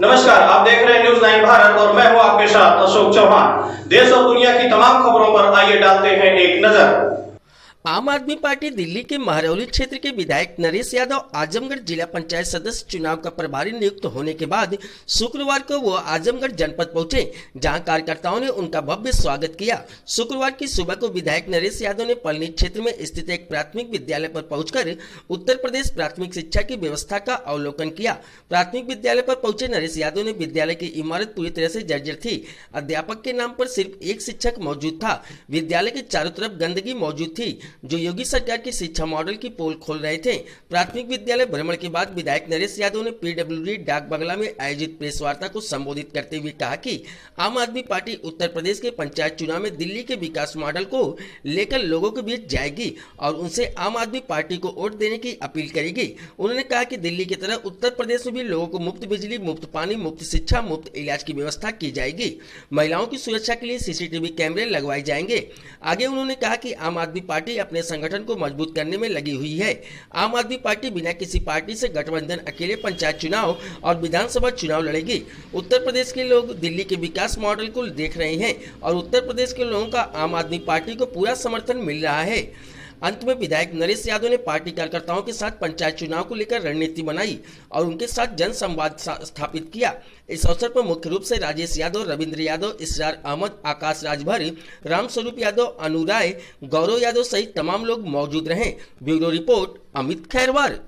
नमस्कार, आप देख रहे हैं न्यूज़ 9 भारत और मैं हूं आपके साथ अशोक चौहान। देश और दुनिया की तमाम खबरों पर आइए डालते हैं एक नजर। आम आदमी पार्टी दिल्ली के महरौली क्षेत्र के विधायक नरेश यादव आजमगढ़ जिला पंचायत सदस्य चुनाव का प्रभारी नियुक्त होने के बाद शुक्रवार को वो आजमगढ़ जनपद पहुंचे, जहां कार्यकर्ताओं ने उनका भव्य स्वागत किया। शुक्रवार की सुबह को विधायक नरेश यादव ने पलनी क्षेत्र में स्थित एक प्राथमिक विद्यालय पर पहुंचकर उत्तर प्रदेश प्राथमिक शिक्षा की व्यवस्था का अवलोकन किया। प्राथमिक विद्यालय पर पहुंचे नरेश यादव ने विद्यालय की इमारत पूरी तरह से जर्जर थी। अध्यापक के नाम पर सिर्फ एक शिक्षक मौजूद था। विद्यालय के चारों तरफ गंदगी मौजूद थी, जो योगी सरकार की शिक्षा मॉडल की पोल खोल रहे थे। प्राथमिक विद्यालय भ्रमण के बाद विधायक नरेश यादव ने पीडब्ल्यूडी डाक बंगला में आयोजित प्रेस वार्ता को संबोधित करते हुए कहा कि आम आदमी पार्टी उत्तर प्रदेश के पंचायत चुनाव में दिल्ली के विकास मॉडल को लेकर लोगों के बीच जाएगी और उनसे आम आदमी पार्टी को वोट देने की अपील करेगी। उन्होंने कहा कि दिल्ली की तरह उत्तर प्रदेश में भी लोगों को मुफ्त बिजली, मुफ्त पानी, मुफ्त शिक्षा, मुफ्त इलाज की व्यवस्था की जाएगी। महिलाओं की सुरक्षा के लिए सीसीटीवी कैमरे लगवाए जाएंगे। आगे उन्होंने कहा कि आम आदमी पार्टी अपने संगठन को मजबूत करने में लगी हुई है। आम आदमी पार्टी बिना किसी पार्टी से गठबंधन अकेले पंचायत चुनाव और विधानसभा चुनाव लड़ेगी। उत्तर प्रदेश के लोग दिल्ली के विकास मॉडल को देख रहे हैं और उत्तर प्रदेश के लोगों का आम आदमी पार्टी को पूरा समर्थन मिल रहा है। अंत में विधायक नरेश यादव ने पार्टी कार्यकर्ताओं के साथ पंचायत चुनाव को लेकर रणनीति बनाई और उनके साथ जन संवाद स्थापित किया। इस अवसर पर मुख्य रूप से राजेश यादव, रविंद्र यादव, इसरार अहमद, आकाश राजभर, रामस्वरूप यादव, अनु राय, गौरव यादव सहित तमाम लोग मौजूद रहे। Bureau report Amit Khairwar.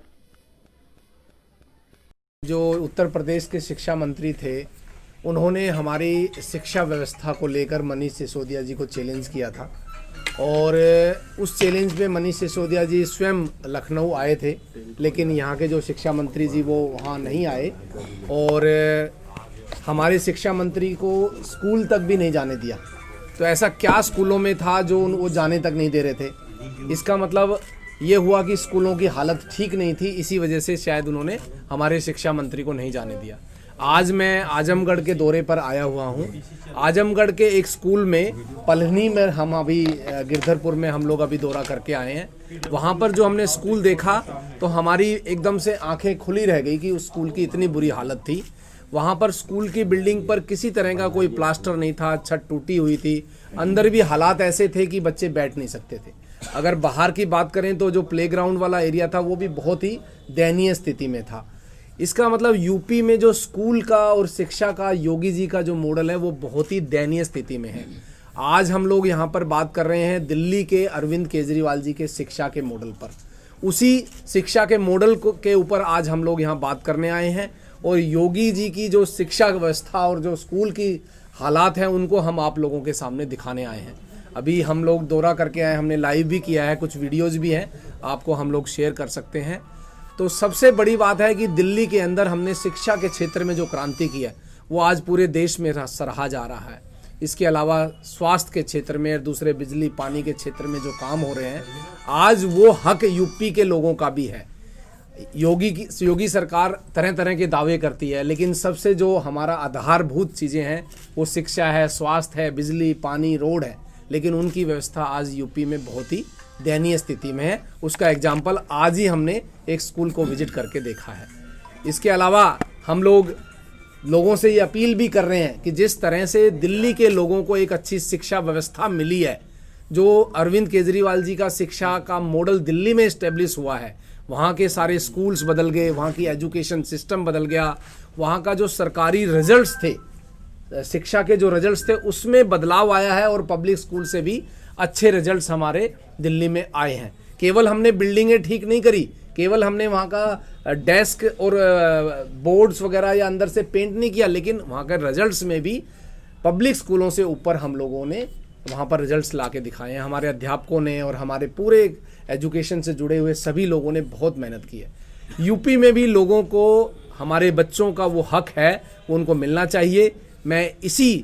जो उत्तर प्रदेश के शिक्षा मंत्री थे, उन्होंने हमारी शिक्षा व्यवस्था को लेकर मनीष सिसोदिया जी को चैलेंज किया था और उस चैलेंज पे मनीष सिसोदिया जी स्वयं लखनऊ आए थे, लेकिन यहाँ के जो शिक्षा मंत्री जी वो वहाँ नहीं आए और हमारे शिक्षा मंत्री को स्कूल तक भी नहीं जाने दिया। तो ऐसा क्या स्कूलों में था जो वो जाने तक नहीं दे रहे थे? इसका मतलब ये हुआ कि स्कूलों की हालत ठीक नहीं थी, इसी वजह से शायद उन्होंने हमारे शिक्षा मंत्री को नहीं जाने दिया। आज मैं आजमगढ़ के दौरे पर आया हुआ हूँ। आजमगढ़ के एक स्कूल में, पलनी में, हम अभी गिरधरपुर में हम लोग अभी दौरा करके आए हैं। वहाँ पर जो हमने स्कूल देखा तो हमारी एकदम से आंखें खुली रह गई कि उस स्कूल की इतनी बुरी हालत थी। वहाँ पर स्कूल की बिल्डिंग पर किसी तरह का कोई प्लास्टर नहीं था, छत टूटी हुई थी, अंदर भी हालात ऐसे थे कि बच्चे बैठ नहीं सकते थे। अगर बाहर की बात करें तो जो प्लेग्राउंड वाला एरिया था वो भी बहुत ही दयनीय स्थिति में था। इसका मतलब यूपी में जो स्कूल का और शिक्षा का योगी जी का जो मॉडल है वो बहुत ही दयनीय स्थिति में है। आज हम लोग यहाँ पर बात कर रहे हैं दिल्ली के अरविंद केजरीवाल जी के शिक्षा के मॉडल पर। उसी शिक्षा के मॉडल के ऊपर आज हम लोग यहाँ बात करने आए हैं और योगी जी की जो शिक्षा व्यवस्था और जो स्कूल की हालात हैं उनको हम आप लोगों के सामने दिखाने आए हैं। अभी हम लोग दौरा करके आए, हमने लाइव भी किया है, कुछ वीडियोज़ भी हैं, आपको हम लोग शेयर कर सकते हैं। तो सबसे बड़ी बात है कि दिल्ली के अंदर हमने शिक्षा के क्षेत्र में जो क्रांति की है वो आज पूरे देश में सराहा जा रहा है। इसके अलावा स्वास्थ्य के क्षेत्र में और दूसरे बिजली पानी के क्षेत्र में जो काम हो रहे हैं, आज वो हक यूपी के लोगों का भी है। योगी सरकार तरह तरह के दावे करती है, लेकिन सबसे जो हमारा आधारभूत चीज़ें हैं वो शिक्षा है, स्वास्थ्य है, बिजली, पानी, रोड है, लेकिन उनकी व्यवस्था आज यूपी में बहुत ही दयनीय स्थिति में है। उसका एग्जाम्पल आज ही हमने एक स्कूल को विजिट करके देखा है। इसके अलावा हम लोगों से ये अपील भी कर रहे हैं कि जिस तरह से दिल्ली के लोगों को एक अच्छी शिक्षा व्यवस्था मिली है, जो अरविंद केजरीवाल जी का शिक्षा का मॉडल दिल्ली में इस्टेब्लिश हुआ है, वहाँ के सारे स्कूल्स बदल गए, वहाँ की एजुकेशन सिस्टम बदल गया, वहाँ का जो सरकारी रिजल्ट्स थे, शिक्षा के जो रिजल्ट्स थे उसमें बदलाव आया है और पब्लिक स्कूल से भी अच्छे रिजल्ट्स हमारे दिल्ली में आए हैं। केवल हमने बिल्डिंगें ठीक नहीं करी, केवल हमने वहाँ का डेस्क और बोर्ड्स वगैरह या अंदर से पेंट नहीं किया, लेकिन वहाँ के रिजल्ट्स में भी पब्लिक स्कूलों से ऊपर हम लोगों ने वहाँ पर रिजल्ट्स ला के दिखाए हैं। हमारे अध्यापकों ने और हमारे पूरे एजुकेशन से जुड़े हुए सभी लोगों ने बहुत मेहनत की है। यूपी में भी लोगों को, हमारे बच्चों का वो हक है वो उनको मिलना चाहिए। मैं इसी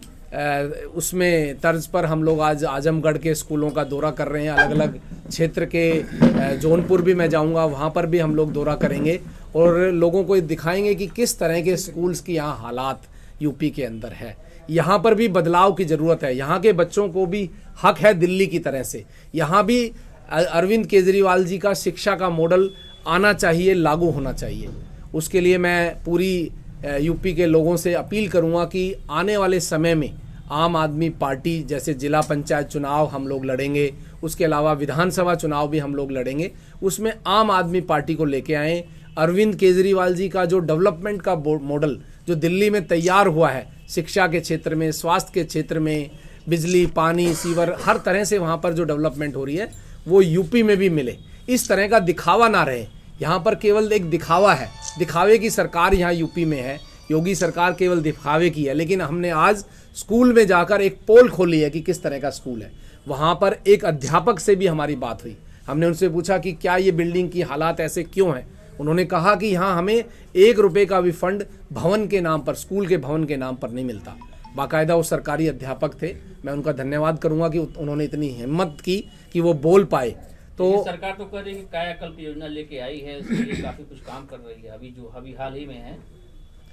उसमें तर्ज पर हम लोग आज आजमगढ़ के स्कूलों का दौरा कर रहे हैं। अलग अलग क्षेत्र के जौनपुर भी मैं जाऊंगा, वहाँ पर भी हम लोग दौरा करेंगे और लोगों को दिखाएंगे कि किस तरह के स्कूल्स की यहाँ हालात यूपी के अंदर है। यहाँ पर भी बदलाव की ज़रूरत है। यहाँ के बच्चों को भी हक है दिल्ली की तरह से। यहाँ भी अरविंद केजरीवाल जी का शिक्षा का मॉडल आना चाहिए, लागू होना चाहिए। उसके लिए मैं पूरी यूपी के लोगों से अपील करूंगा कि आने वाले समय में आम आदमी पार्टी, जैसे जिला पंचायत चुनाव हम लोग लड़ेंगे, उसके अलावा विधानसभा चुनाव भी हम लोग लड़ेंगे, उसमें आम आदमी पार्टी को लेके आएँ। अरविंद केजरीवाल जी का जो डेवलपमेंट का मॉडल जो दिल्ली में तैयार हुआ है, शिक्षा के क्षेत्र में, स्वास्थ्य के क्षेत्र में, बिजली, पानी, सीवर, हर तरह से वहाँ पर जो डेवलपमेंट हो रही है वो यूपी में भी मिले। इस तरह का दिखावा ना रहे। यहाँ पर केवल एक दिखावा है, दिखावे की सरकार यहाँ यूपी में है। योगी सरकार केवल दिखावे की है। लेकिन हमने आज स्कूल में जाकर एक पोल खोली है कि किस तरह का स्कूल है। वहाँ पर एक अध्यापक से भी हमारी बात हुई। हमने उनसे पूछा कि क्या ये बिल्डिंग की हालात ऐसे क्यों हैं। उन्होंने कहा कि यहाँ हमें 1 रुपये का भी फंड भवन के नाम पर, स्कूल के भवन के नाम पर नहीं मिलता। बाकायदा वो सरकारी अध्यापक थे। मैं उनका धन्यवाद करूंगा कि उन्होंने इतनी हिम्मत की कि वो बोल पाए। तो सरकार तो कह रही है कि कायाकल्प योजना लेके आई है, उसके लिए काफी कुछ काम कर रही है अभी हाल ही में है,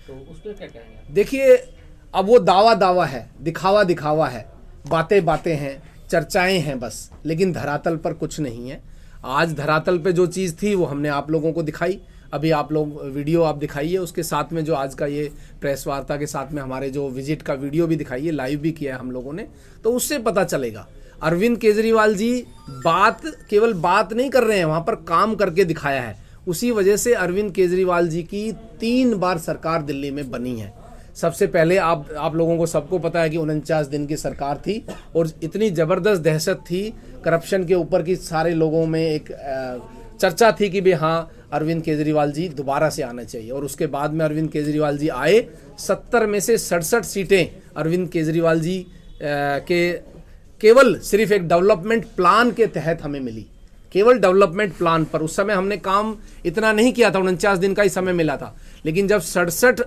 तो उस पर क्या कहेंगे? देखिए, अब वो दावा है, दिखावा है, बातें हैं, चर्चाएं हैं बस, लेकिन धरातल पर कुछ नहीं है। आज धरातल पे जो चीज़ थी वो हमने आप लोगों को दिखाई। अभी आप लोग वीडियो आप दिखाइए, उसके साथ में जो आज का ये प्रेस वार्ता के साथ में हमारे जो विजिट का वीडियो भी दिखाइए, लाइव भी किया है हम लोगों ने, तो उससे पता चलेगा। अरविंद केजरीवाल जी केवल बात नहीं कर रहे हैं, वहाँ पर काम करके दिखाया है। उसी वजह से अरविंद केजरीवाल जी की 3 बार सरकार दिल्ली में बनी है। सबसे पहले आप लोगों को सबको पता है कि 49 दिन की सरकार थी और इतनी ज़बरदस्त दहशत थी करप्शन के ऊपर कि सारे लोगों में एक चर्चा थी कि भाई हाँ, अरविंद केजरीवाल जी दोबारा से आना चाहिए। और उसके बाद में अरविंद केजरीवाल जी आए। 70 में से 67 सीटें अरविंद केजरीवाल जी के केवल सिर्फ एक डेवलपमेंट प्लान के तहत हमें मिली। केवल डेवलपमेंट प्लान पर उस समय हमने काम इतना नहीं किया था, 49 दिन का ही समय मिला था। लेकिन जब 67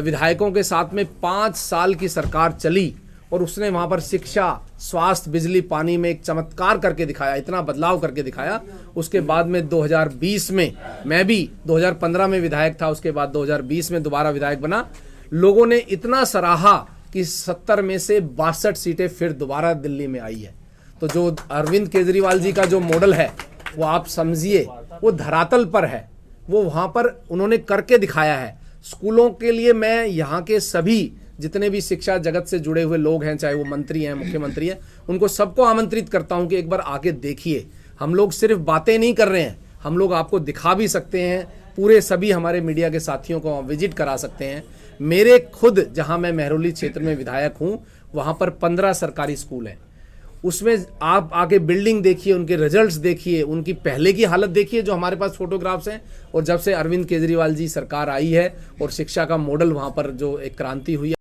विधायकों के साथ में 5 साल की सरकार चली और उसने वहाँ पर शिक्षा, स्वास्थ्य, बिजली, पानी में एक चमत्कार करके दिखाया, इतना बदलाव करके दिखाया। उसके बाद में 2020 में मैं भी 2015 में विधायक था, उसके बाद 2020 में दोबारा विधायक बना। लोगों ने इतना सराहा कि 70 में से 62 सीटें फिर दोबारा दिल्ली में आई है। तो जो अरविंद केजरीवाल जी का जो मॉडल है वो आप समझिए, वो धरातल पर है, वो वहाँ पर उन्होंने करके दिखाया है। स्कूलों के लिए मैं यहाँ के सभी जितने भी शिक्षा जगत से जुड़े हुए लोग हैं, चाहे वो मंत्री हैं, मुख्यमंत्री हैं, उनको सबको आमंत्रित करता हूँ कि एक बार आके देखिए। हम लोग सिर्फ बातें नहीं कर रहे हैं, हम लोग आपको दिखा भी सकते हैं। पूरे सभी हमारे मीडिया के साथियों को विजिट करा सकते हैं। मेरे खुद जहाँ मैं मेहरौली क्षेत्र में विधायक हूँ, वहाँ पर 15 सरकारी स्कूल हैं। उसमें आप आके बिल्डिंग देखिए, उनके रिजल्ट्स देखिए, उनकी पहले की हालत देखिए जो हमारे पास फोटोग्राफ्स हैं, और जब से अरविंद केजरीवाल जी सरकार आई है और शिक्षा का मॉडल वहाँ पर जो एक क्रांति हुई है।